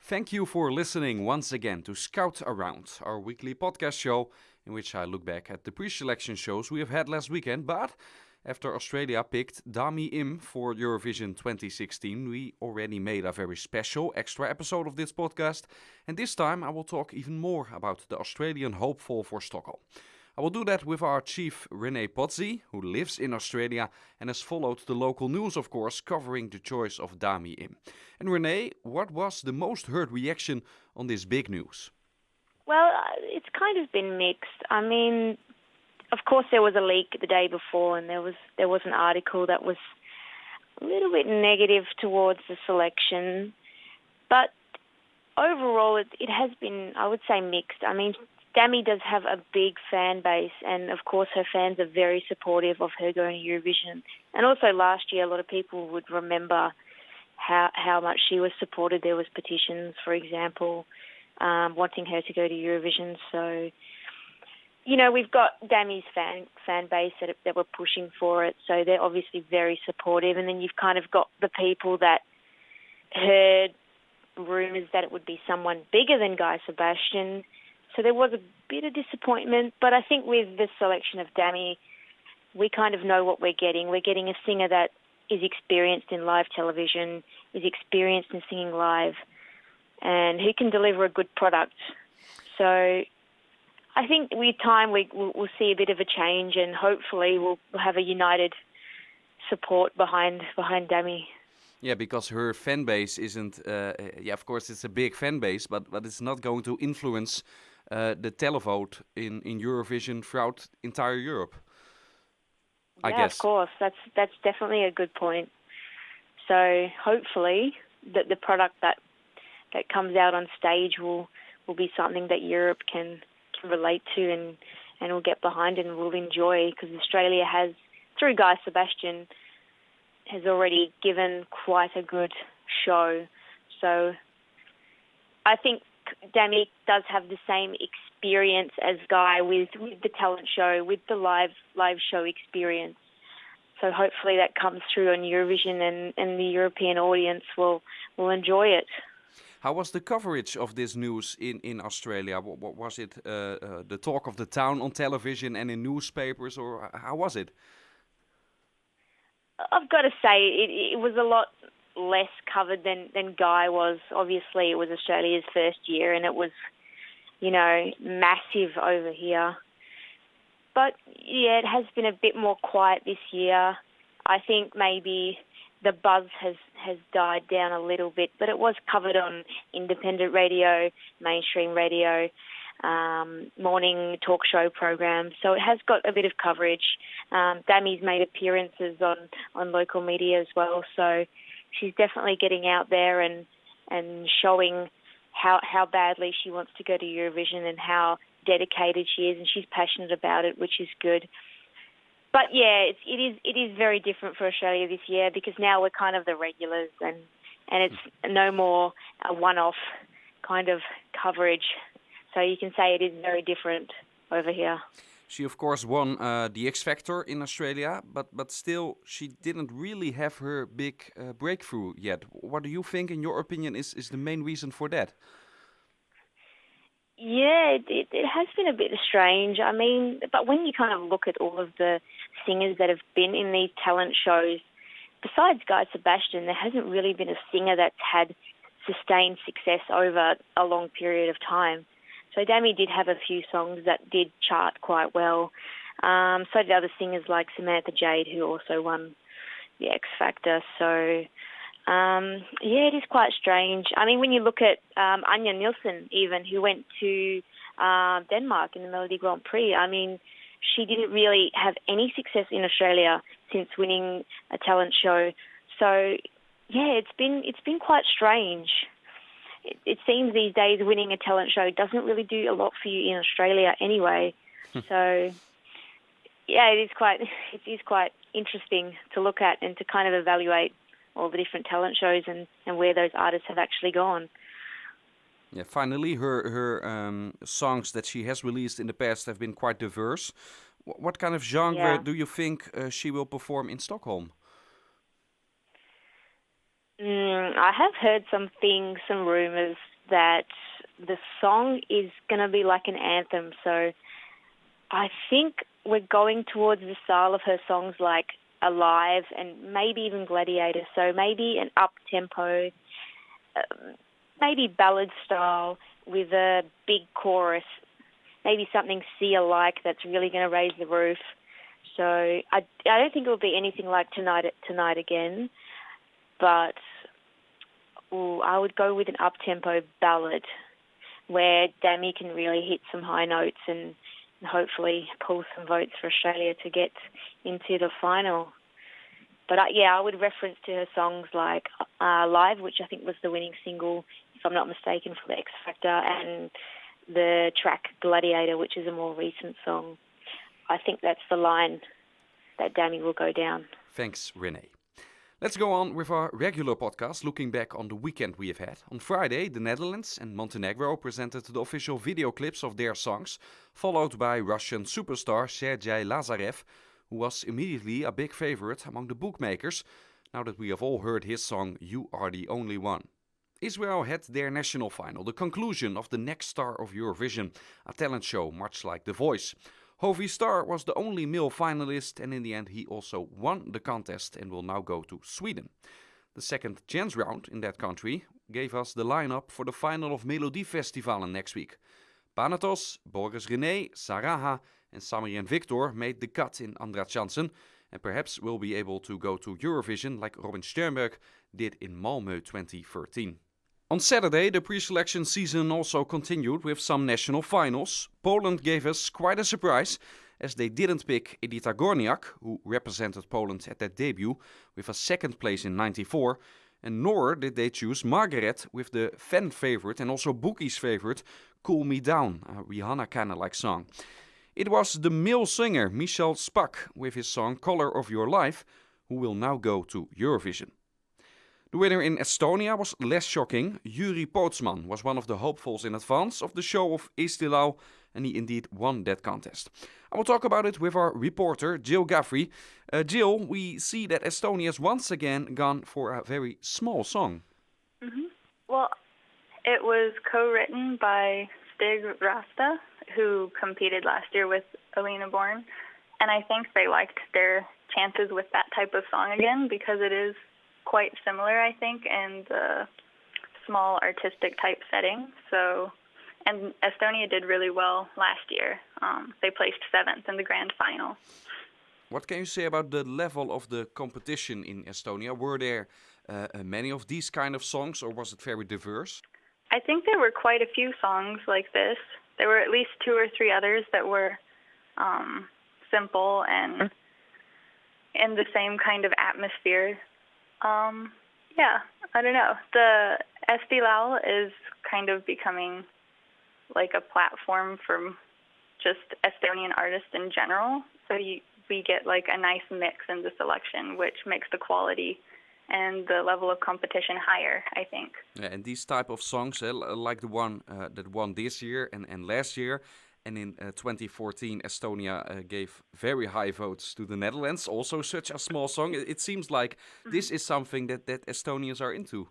Thank you for listening once again to Scout Around, our weekly podcast show in which I look back at the pre-selection shows we have had last weekend. But after Australia picked Dami Im for Eurovision 2016, we already made a very special extra episode of this podcast. And this time I will talk even more about the Australian hopeful for Stockholm. I will do that with our chief Renee Pozzi, who lives in Australia and has followed the local news, of course, covering the choice of Dami Im. And Renee, what was the most heard reaction on this big news? Well, it's kind of been mixed. I mean, of course there was a leak the day before, and there was an article that was a little bit negative towards the selection. But overall, it has been, I would say, mixed. I mean, Dami does have a big fan base, and of course her fans are very supportive of her going to Eurovision. And also last year, a lot of people would remember how much she was supported. There was petitions, for example, wanting her to go to Eurovision. So, you know, we've got Dami's fan base that were pushing for it, so they're obviously very supportive. And then you've kind of got the people that heard rumours that it would be someone bigger than Guy Sebastian. So there was a bit of disappointment, but I think with the selection of Dami, we kind of know what we're getting. We're getting a singer that is experienced in live television, is experienced in singing live, and who can deliver a good product. So I think with time we'll see a bit of a change, and hopefully we'll have a united support behind Dami. Yeah, because her fan base isn't, of course it's a big fan base, but it's not going to influence the televote in Eurovision throughout entire Europe. I guess. Of course, that's definitely a good point. So hopefully the product that comes out on stage will be something that Europe can relate to and will get behind and will enjoy, because Australia has, through Guy Sebastian, has already given quite a good show. So I think Dami does have the same experience as Guy with the talent show, with the live show experience. So hopefully that comes through on Eurovision, and the European audience will enjoy it. How was the coverage of this news in Australia? What was it, the talk of the town on television and in newspapers, or how was it? I've got to say it was a lot less covered than Guy was. Obviously, it was Australia's first year, and it was, you know, massive over here. But yeah, it has been a bit more quiet this year. I think maybe the buzz has died down a little bit, but it was covered on independent radio, mainstream radio, morning talk show programs. So it has got a bit of coverage. Dami's made appearances on local media as well, so she's definitely getting out there and showing how badly she wants to go to Eurovision and how dedicated she is, and she's passionate about it, which is good. But yeah, it is very different for Australia this year, because now we're kind of the regulars, and it's no more a one-off kind of coverage. So you can say it is very different over here. She, of course, won the X Factor in Australia, but still she didn't really have her big breakthrough yet. What do you think, in your opinion, is the main reason for that? Yeah, it has been a bit strange. I mean, but when you kind of look at all of the singers that have been in these talent shows, besides Guy Sebastian, there hasn't really been a singer that's had sustained success over a long period of time. So Dami did have a few songs that did chart quite well. So did other singers like Samantha Jade, who also won the X Factor. So yeah, it is quite strange. I mean, when you look at Anja Nielsen, even, who went to Denmark in the Melodi Grand Prix, I mean, she didn't really have any success in Australia since winning a talent show. So yeah, it's been quite strange. It seems these days winning a talent show doesn't really do a lot for you in Australia anyway. So yeah, it is quite interesting to look at and to kind of evaluate all the different talent shows and where those artists have actually gone. Yeah, finally, her songs that she has released in the past have been quite diverse. What kind of genre do you think she will perform in Stockholm? I have heard some rumours that the song is going to be like an anthem. So I think we're going towards the style of her songs like Alive and maybe even Gladiator. So maybe an up-tempo, maybe ballad style with a big chorus, maybe something Sia-like that's really going to raise the roof. So I don't think it will be anything like Tonight Again, but I would go with an up-tempo ballad where Dami can really hit some high notes and hopefully pull some votes for Australia to get into the final. But I would reference to her songs like Live, which I think was the winning single, if I'm not mistaken, for the X Factor, and the track Gladiator, which is a more recent song. I think that's the line that Dami will go down. Thanks, Renee. Let's go on with our regular podcast, looking back on the weekend we have had. On Friday, the Netherlands and Montenegro presented the official video clips of their songs, followed by Russian superstar Sergei Lazarev, who was immediately a big favorite among the bookmakers, now that we have all heard his song You Are the Only One. Israel had their national final, the conclusion of the next star of Eurovision, a talent show much like The Voice. Hovey Star was the only male finalist, and in the end he also won the contest and will now go to Sweden. The second chance round in that country gave us the lineup for the final of Melodifestivalen next week. Panatos, Boris René, Saraha and Samir and Victor made the cut in Andra Chansen, and perhaps will be able to go to Eurovision like Robin Sternberg did in Malmö 2013. On Saturday, the pre-selection season also continued with some national finals. Poland gave us quite a surprise, as they didn't pick Edyta Górniak, who represented Poland at their debut with a second place in '94, and nor did they choose Margaret with the fan favorite and also bookies favorite Cool Me Down, a Rihanna kind of like song. It was the male singer Michal Spak with his song Color of Your Life, who will now go to Eurovision. The winner in Estonia was less shocking. Juri Pootsman was one of the hopefuls in advance of the show of Estilau, and he indeed won that contest. I will talk about it with our reporter, Jill Gaffrey. Jill, we see that Estonia has once again gone for a very small song. Mm-hmm. Well, it was co-written by Stig Rasta, who competed last year with Alina Born, and I think they liked their chances with that type of song again because it is quite similar, I think, in the small artistic type setting. So, and Estonia did really well last year. They placed 7th in the grand final. What can you say about the level of the competition in Estonia? Were there many of these kind of songs, or was it very diverse? I think there were quite a few songs like this. There were at least 2 or 3 others that were simple and in the same kind of atmosphere. I don't know. The Estilau is kind of becoming like a platform for just Estonian artists in general. So we get like a nice mix in the selection, which makes the quality and the level of competition higher, I think. Yeah, and these type of songs, like the one that won this year and last year, and in 2014, Estonia gave very high votes to the Netherlands. Also such a small song. It seems like this is something that Estonians are into.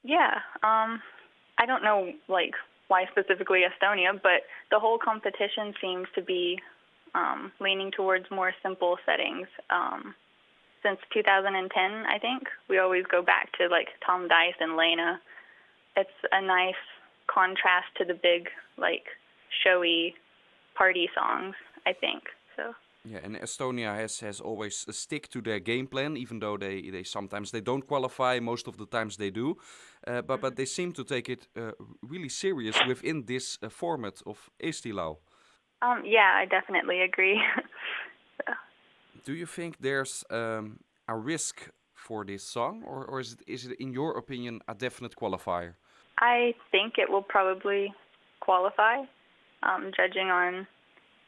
Yeah. I don't know like why specifically Estonia, but the whole competition seems to be leaning towards more simple settings. Since 2010, I think, we always go back to like Tom Dice and Lena. It's a nice contrast to the big, like, showy party songs, I think. So. Yeah, and Estonia has always stick to their game plan, even though they sometimes they don't qualify. Most of the times they do, but they seem to take it really serious within this format of Estilau. Yeah, I definitely agree. So. Do you think there's a risk for this song, or is it in your opinion a definite qualifier? I think it will probably qualify, judging on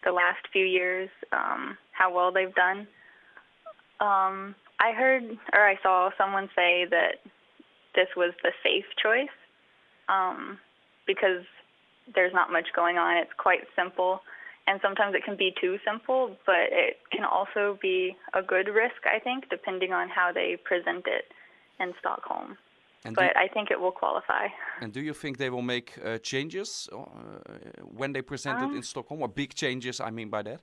the last few years, how well they've done. I heard, or I saw someone say that this was the safe choice, because there's not much going on. It's quite simple, and sometimes it can be too simple, but it can also be a good risk, I think, depending on how they present it in Stockholm. but I think it will qualify. And do you think they will make changes when they present it in Stockholm? Or big changes, I mean by that?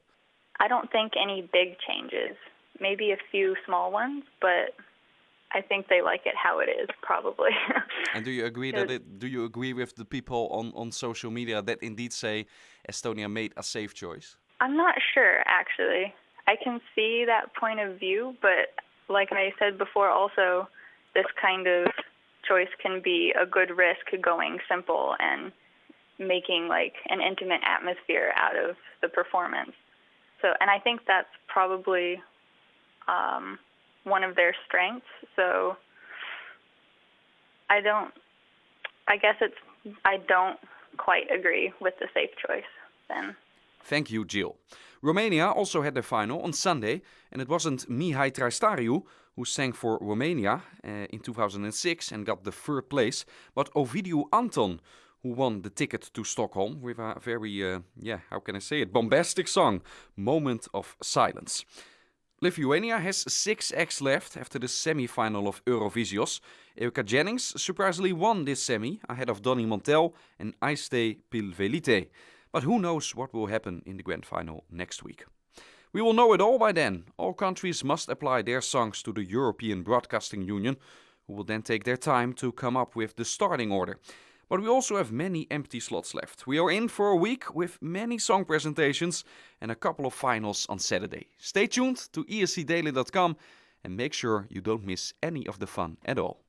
I don't think any big changes. Maybe a few small ones, but I think they like it how it is, probably. And do you agree do you agree with the people on social media that indeed say Estonia made a safe choice? I'm not sure, actually. I can see that point of view, but like I said before, also, this kind of choice can be a good risk going simple and making like an intimate atmosphere out of the performance. So, and I think that's probably one of their strengths. So I don't quite agree with the safe choice then. Thank you, Jill. Romania also had their final on Sunday, and it wasn't Mihai Traistariu who sang for Romania in 2006 and got the third place, but Ovidiu Anton, who won the ticket to Stockholm with a very, how can I say it, bombastic song, Moment of Silence. Lithuania has 6 acts left after the semi-final of Eurovisios. Erika Jennings surprisingly won this semi ahead of Donny Montel and Aiste Pilvelite. But who knows what will happen in the grand final next week. We will know it all by then. All countries must apply their songs to the European Broadcasting Union, who will then take their time to come up with the starting order. But we also have many empty slots left. We are in for a week with many song presentations and a couple of finals on Saturday. Stay tuned to escdaily.com and make sure you don't miss any of the fun at all.